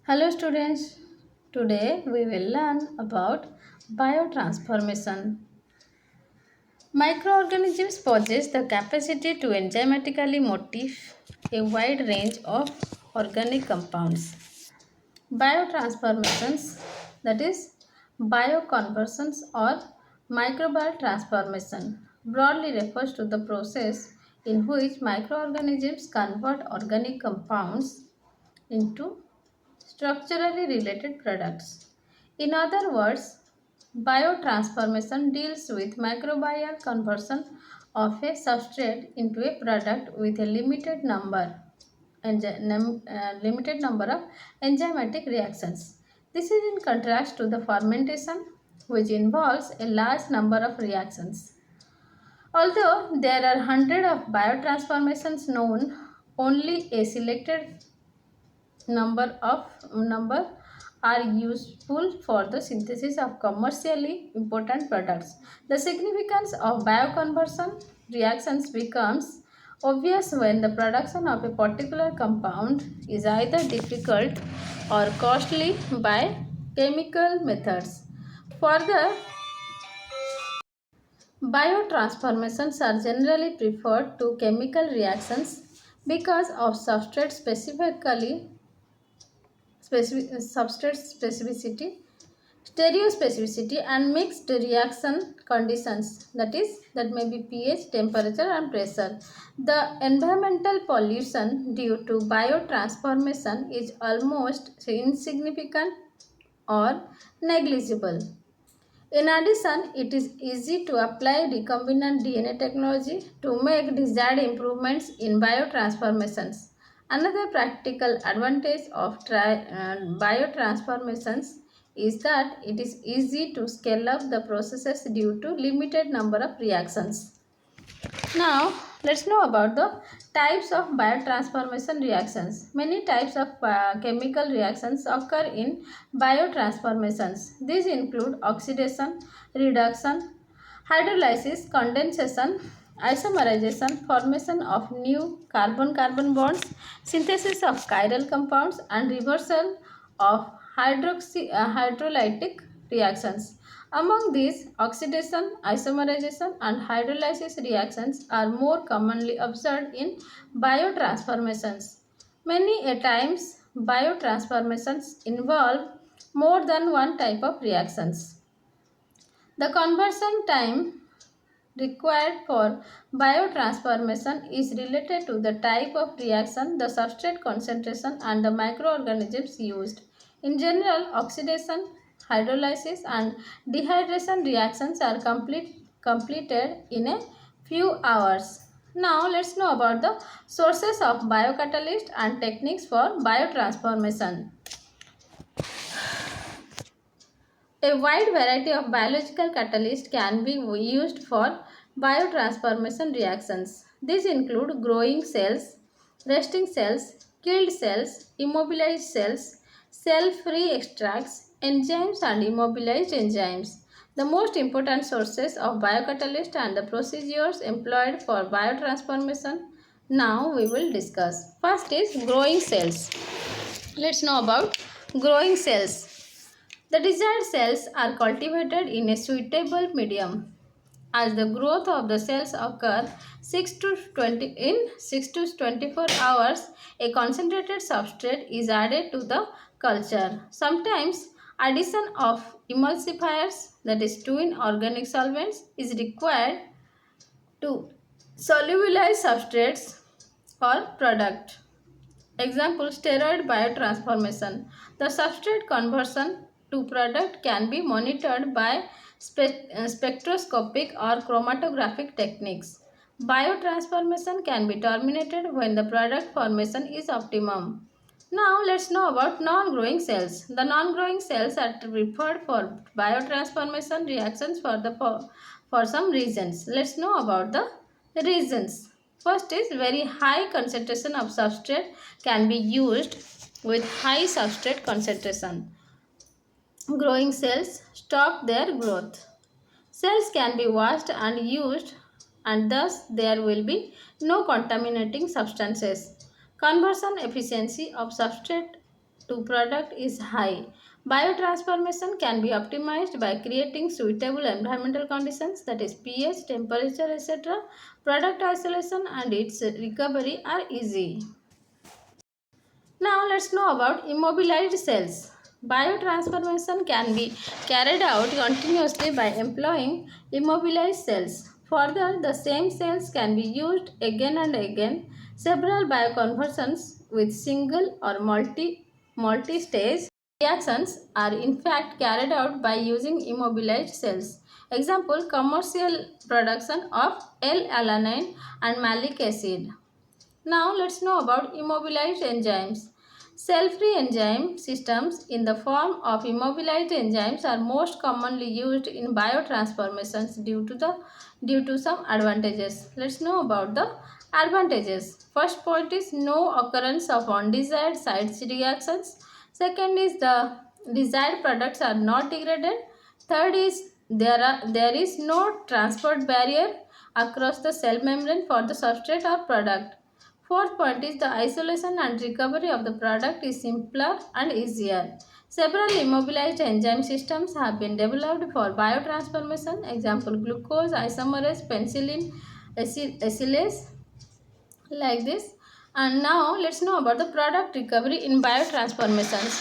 Hello students, today we will learn about biotransformation. Microorganisms possess the capacity to enzymatically modify a wide range of organic compounds. Biotransformations, that is, bioconversions or microbial transformation, broadly refers to the process in which microorganisms convert organic compounds into structurally related products. In other words, biotransformation deals with microbial conversion of a substrate into a product with a limited number of enzymatic reactions. This is in contrast to the fermentation, which involves a large number of reactions. Although there are hundreds of biotransformations known, only a selected number are useful for the synthesis of commercially important products. The significance of bioconversion reactions becomes obvious when the production of a particular compound is either difficult or costly by chemical methods. Further, biotransformations are generally preferred to chemical reactions because of substrate specificity, stereospecificity, and mixed reaction conditions, that may be pH, temperature, and pressure. The environmental pollution due to biotransformation is almost insignificant or negligible. In addition, it is easy to apply recombinant DNA technology to make desired improvements in biotransformations. Another practical advantage of biotransformations is that it is easy to scale up the processes due to limited number of reactions. Now, let's know about the types of biotransformation reactions. Many types of chemical reactions occur in biotransformations. These include oxidation, reduction, hydrolysis, condensation, isomerization, formation of new carbon-carbon bonds, synthesis of chiral compounds, and reversal of hydrolytic reactions. Among these, oxidation, isomerization, and hydrolysis reactions are more commonly observed in biotransformations. Many a times, biotransformations involve more than one type of reactions. The conversion time required for biotransformation is related to the type of reaction, the substrate concentration, and the microorganisms used. In general, oxidation, hydrolysis, and dehydration reactions are completed in a few hours. Now, let's know about the sources of biocatalyst and techniques for biotransformation. A wide variety of biological catalysts can be used for biotransformation reactions. These include growing cells, resting cells, killed cells, immobilized cells, cell-free extracts, enzymes, and immobilized enzymes. The most important sources of biocatalyst and the procedures employed for biotransformation now we will discuss. First is growing cells. Let's know about growing cells. The desired cells are cultivated in a suitable medium. As the growth of the cells occur 6 to 24 hours, a concentrated substrate is added to the culture. Sometimes addition of emulsifiers, that is twin organic solvents, is required to solubilize substrates or product. Example, steroid biotransformation. The substrate conversion to product can be monitored by spectroscopic or chromatographic techniques. Biotransformation can be terminated when the product formation is optimum. Now let's know about non-growing cells. The non-growing cells are preferred for biotransformation reactions for some reasons. Let's know about the reasons. First is very high concentration of substrate can be used with high substrate concentration. Growing cells stop their growth. Cells can be washed and used, and thus there will be no contaminating substances. Conversion efficiency of substrate to product is high. Biotransformation can be optimized by creating suitable environmental conditions, that is pH, temperature, etc. Product isolation and its recovery are easy. Now let's know about immobilized cells. Biotransformation can be carried out continuously by employing immobilized cells. Further, the same cells can be used again and again. Several bioconversions with single or multi-stage reactions are in fact carried out by using immobilized cells. Example, commercial production of L-alanine and malic acid. Now let's know about immobilized enzymes. Cell-free enzyme systems in the form of immobilized enzymes are most commonly used in biotransformations due to some advantages. Let's know about the advantages. First point is no occurrence of undesired side reactions. Second is the desired products are not degraded. Third is there is no transport barrier across the cell membrane for the substrate or product. Fourth point is the isolation and recovery of the product is simpler and easier. Several immobilized enzyme systems have been developed for biotransformation. Example, glucose isomerase, penicillin, acylase, like this. And now let's know about the product recovery in biotransformations.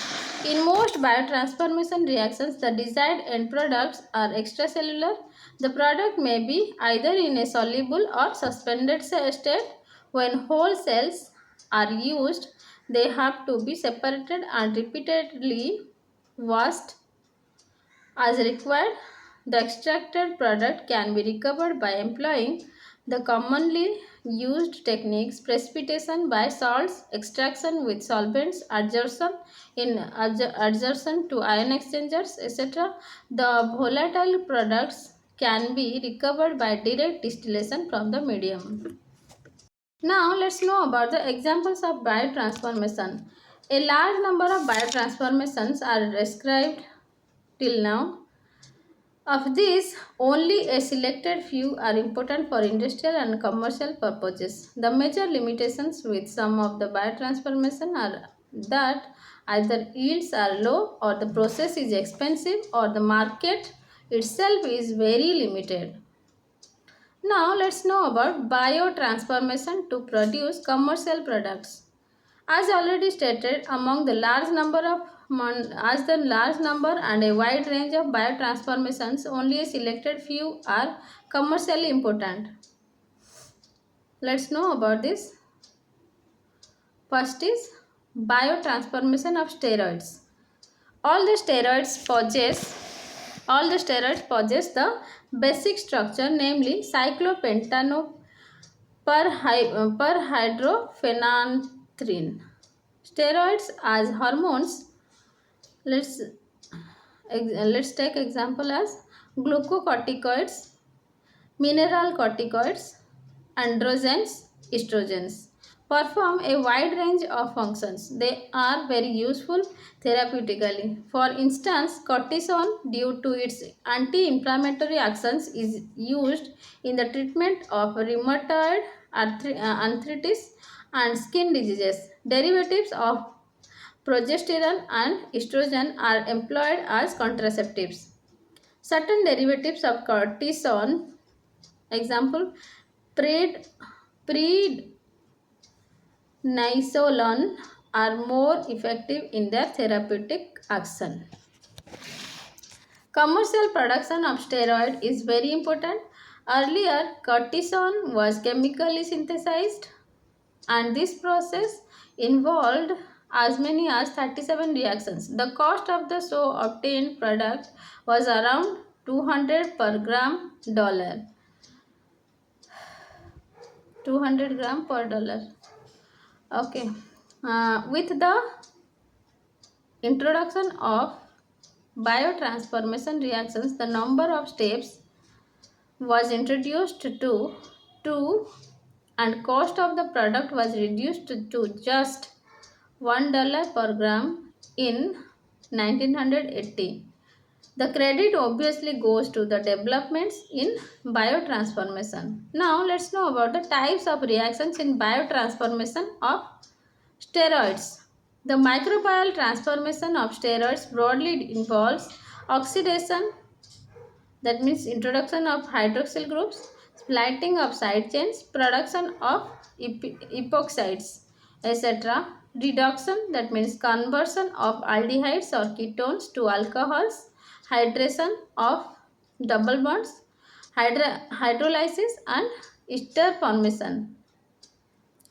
In most biotransformation reactions, the desired end products are extracellular. The product may be either in a soluble or suspended state. When whole cells are used, they have to be separated and repeatedly washed as required. The extracted product can be recovered by employing the commonly used techniques precipitation by salts, extraction with solvents, adsorption to ion exchangers, etc. The volatile products can be recovered by direct distillation from the medium. Now let's know about the examples of biotransformation. A large number of biotransformations are described till now. Of these, only a selected few are important for industrial and commercial purposes. The major limitations with some of the biotransformation are that either yields are low, or the process is expensive, or the market itself is very limited. Now let's know about biotransformation to produce commercial products. As already stated, among the large number and a wide range of biotransformations, only a selected few are commercially important. Let's know about this. First is biotransformation of steroids. All the steroids possess the basic structure, namely cyclopentano perhydrophenanthrin. Steroids as hormones. Let's let's take example as glucocorticoids, mineral corticoids, androgens, estrogens. Perform a wide range of functions. They are very useful therapeutically. For instance, cortisone, due to its anti-inflammatory actions, is used in the treatment of rheumatoid arthritis and skin diseases. Derivatives of progesterone and estrogen are employed as contraceptives. Certain derivatives of cortisone, example, pred, prednisolone, are more effective in their therapeutic action. Commercial production of steroid is very important. Earlier, cortisone was chemically synthesized, and this process involved as many as 37 reactions. The cost of the so obtained product was around 200 per gram dollar. 200 gram per dollar. Okay. With the introduction of biotransformation reactions, the number of steps was introduced to 2, and cost of the product was reduced to just $1 per gram in 1980. The credit obviously goes to the developments in biotransformation. Now let's know about the types of reactions in biotransformation of steroids. The microbial transformation of steroids broadly involves oxidation, that means introduction of hydroxyl groups, splitting of side chains, production of epoxides, etc. Reduction, that means conversion of aldehydes or ketones to alcohols, hydration of double bonds, hydrolysis and ester formation.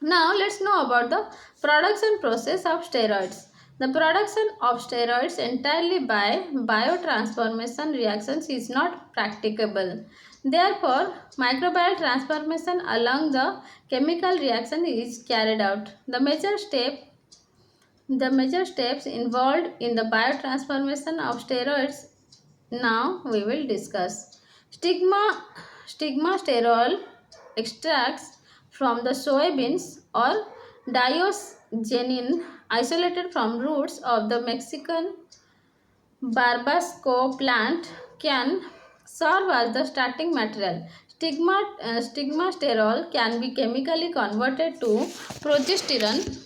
Now let's know about the production process of steroids. The production of steroids entirely by biotransformation reactions is not practicable. Therefore, microbial transformation along the chemical reaction is carried out. The major steps involved in the biotransformation of steroids now we will discuss. Stigma sterol extracts from the soybeans or diosgenin isolated from roots of the Mexican barbasco plant can serve as the starting material. Stigmasterol can be chemically converted to progesterone,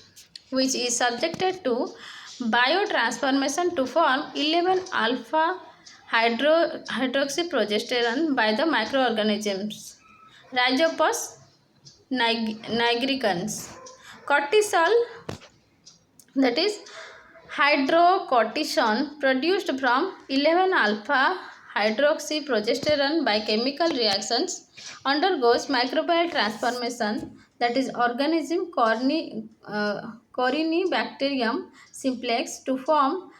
which is subjected to biotransformation to form 11 alpha hydroxyprogesterone by the microorganisms Rhizopus nigricans. Cortisol, that is hydrocortisone, produced from 11 alpha hydroxyprogesterone by chemical reactions, undergoes microbial transformation, that is organism Corynebacterium simplex, to form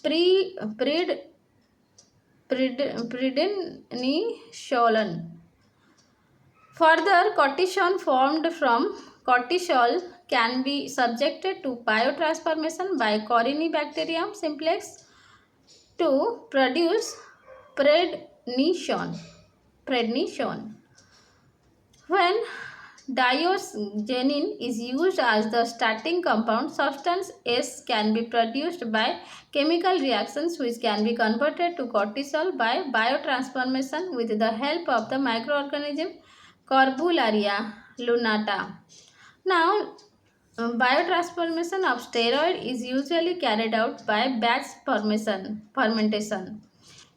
prednisolone. Further, cortisone formed from cortisol can be subjected to biotransformation by Corynebacterium simplex to produce prednisone. Prednisone. When diosgenin is used as the starting compound, substance S can be produced by chemical reactions which can be converted to cortisol by biotransformation with the help of the microorganism Corbularia lunata. Now, biotransformation of steroid is usually carried out by batch fermentation.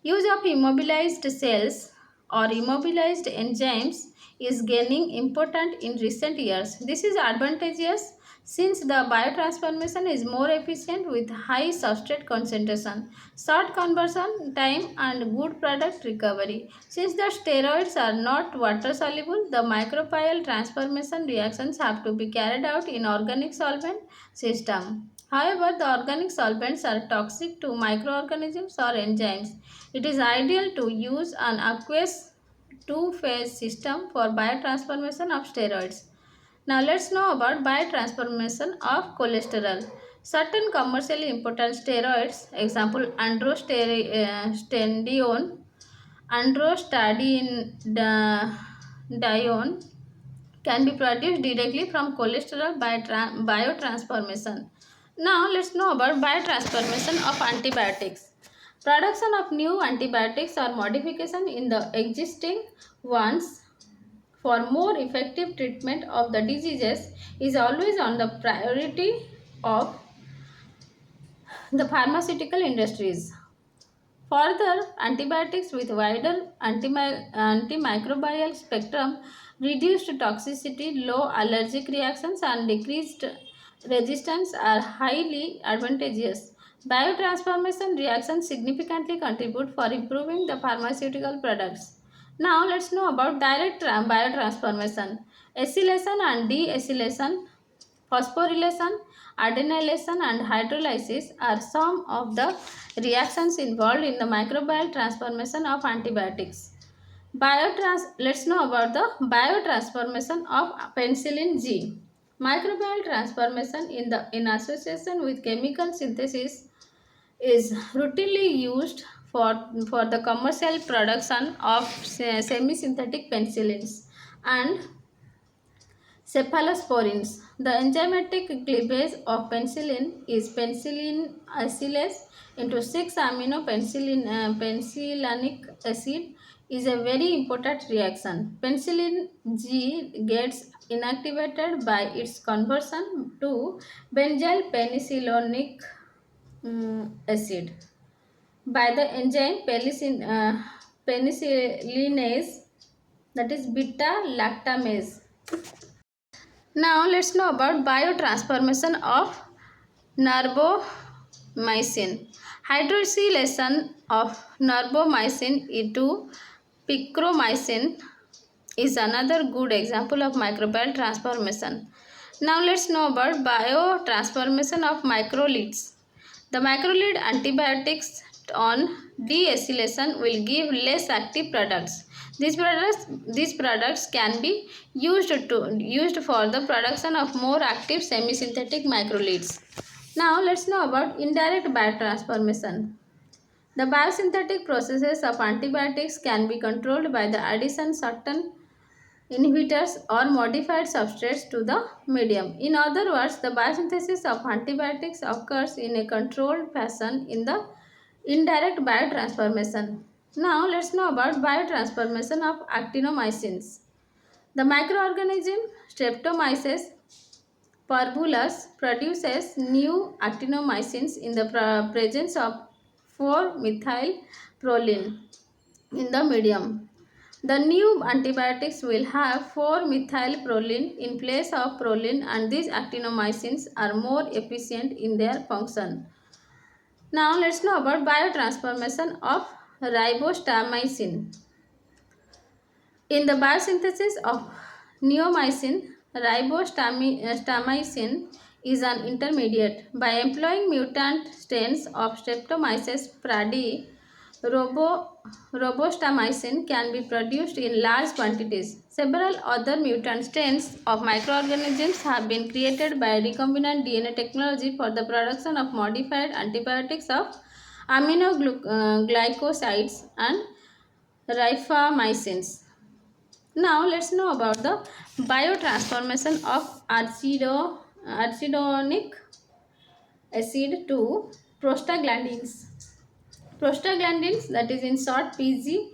Use of immobilized cells or immobilized enzymes is gaining important in recent years. This is advantageous since the biotransformation is more efficient with high substrate concentration, short conversion time and good product recovery. Since the steroids are not water soluble, the microbial transformation reactions have to be carried out in organic solvent system. However, the organic solvents are toxic to microorganisms or enzymes. It is ideal to use an aqueous two-phase system for biotransformation of steroids. Now let's know about biotransformation of cholesterol. Certain commercially important steroids, example androstenedione, can be produced directly from cholesterol by biotransformation. Now let's know about biotransformation of antibiotics. Production of new antibiotics or modification in the existing ones for more effective treatment of the diseases is always on the priority of the pharmaceutical industries. Further, antibiotics with wider antimicrobial spectrum, reduced toxicity, low allergic reactions, and decreased resistance are highly advantageous. Biotransformation reactions significantly contribute for improving the pharmaceutical products. Now, let's know about direct biotransformation. Acylation and deacylation, phosphorylation, adenylation, and hydrolysis are some of the reactions involved in the microbial transformation of antibiotics. Let's know about the biotransformation of penicillin G. Microbial transformation in association with chemical synthesis is routinely used for the commercial production of semi-synthetic penicillins and cephalosporins. The enzymatic cleavage of penicillin is penicillin acylase into 6-amino penicillinic acid is a very important reaction. Penicillin G gets inactivated by its conversion to benzyl penicillinic acid by the enzyme penicillinase, that is beta lactamase. Now let's know about biotransformation of Nerbomycin. Hydroxylation of nerbomycin into picromycin is another good example of microbial transformation. Now let's know about biotransformation of microlids. The microlid antibiotics on deacylation will give less active products. These products can be used for the production of more active semi-synthetic microlids. Now let's know about indirect biotransformation. The biosynthetic processes of antibiotics can be controlled by the addition certain inhibitors or modified substrates to the medium. In other words, the biosynthesis of antibiotics occurs in a controlled fashion in the indirect biotransformation. Now let's know about biotransformation of actinomycins. The microorganism Streptomyces parvulus produces new actinomycins in the presence of 4-methylproline in the medium. The new antibiotics will have 4-methylproline in place of proline, and these actinomycins are more efficient in their function. Now let's know about biotransformation of ribostamicin. In the biosynthesis of neomycin, ribostamicin is an intermediate. By employing mutant strains of Streptomyces praedii, robostamicin can be produced in large quantities. Several other mutant strains of microorganisms have been created by recombinant DNA technology for the production of modified antibiotics of aminoglycosides and rifamycins. Now let's know about the biotransformation of arachidonic acid to prostaglandins. Prostaglandins, that is in short PG,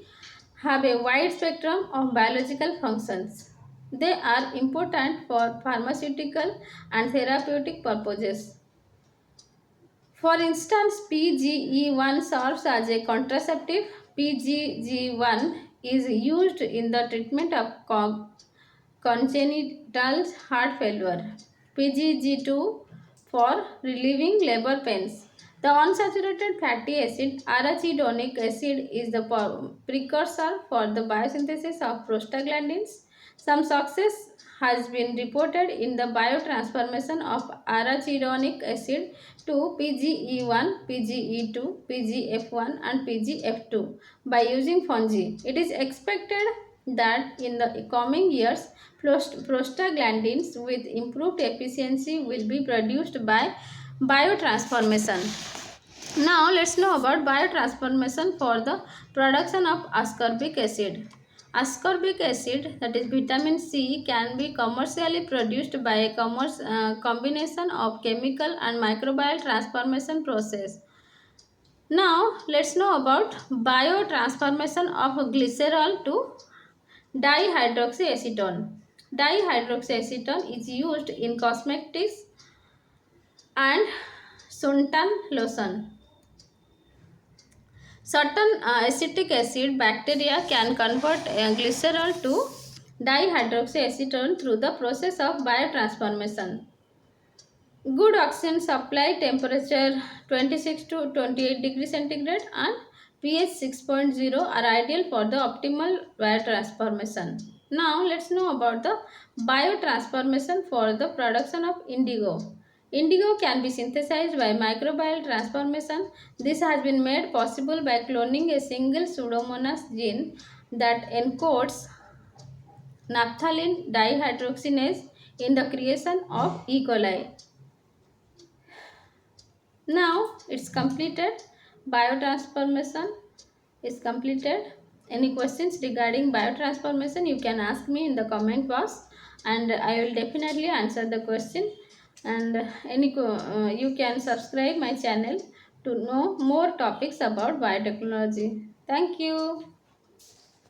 have a wide spectrum of biological functions. They are important for pharmaceutical and therapeutic purposes. For instance, PGE1 serves as a contraceptive. PGG1 is used in the treatment of congenital heart failure. PGG2 for relieving labor pains. The unsaturated fatty acid arachidonic acid is the precursor for the biosynthesis of prostaglandins. Some success has been reported in the biotransformation of arachidonic acid to PGE1, PGE2, PGF1 and PGF2 by using fungi. It is expected that in the coming years, prostaglandins with improved efficiency will be produced by biotransformation. Now let's know about biotransformation for the production of ascorbic acid. Ascorbic acid, that is vitamin C, can be commercially produced by a combination of chemical and microbial transformation process. Now let's know about biotransformation of glycerol to dihydroxyacetone. Dihydroxyacetone is used in cosmetics and suntan lotion. Certain acetic acid bacteria can convert glycerol to dihydroxyacetone through the process of biotransformation. Good oxygen supply temperature 26 to 28 degrees centigrade and pH 6.0 are ideal for the optimal biotransformation. Now let's know about the biotransformation for the production of indigo. Indigo can be synthesized by microbial transformation. This has been made possible by cloning a single pseudomonas gene that encodes naphthalene dihydrogenase in the creation of E. coli. Now it's completed. Biotransformation is completed. Any questions regarding biotransformation you can ask me in the comment box and I will definitely answer the question. And you can subscribe my channel to know more topics about biotechnology. Thank you.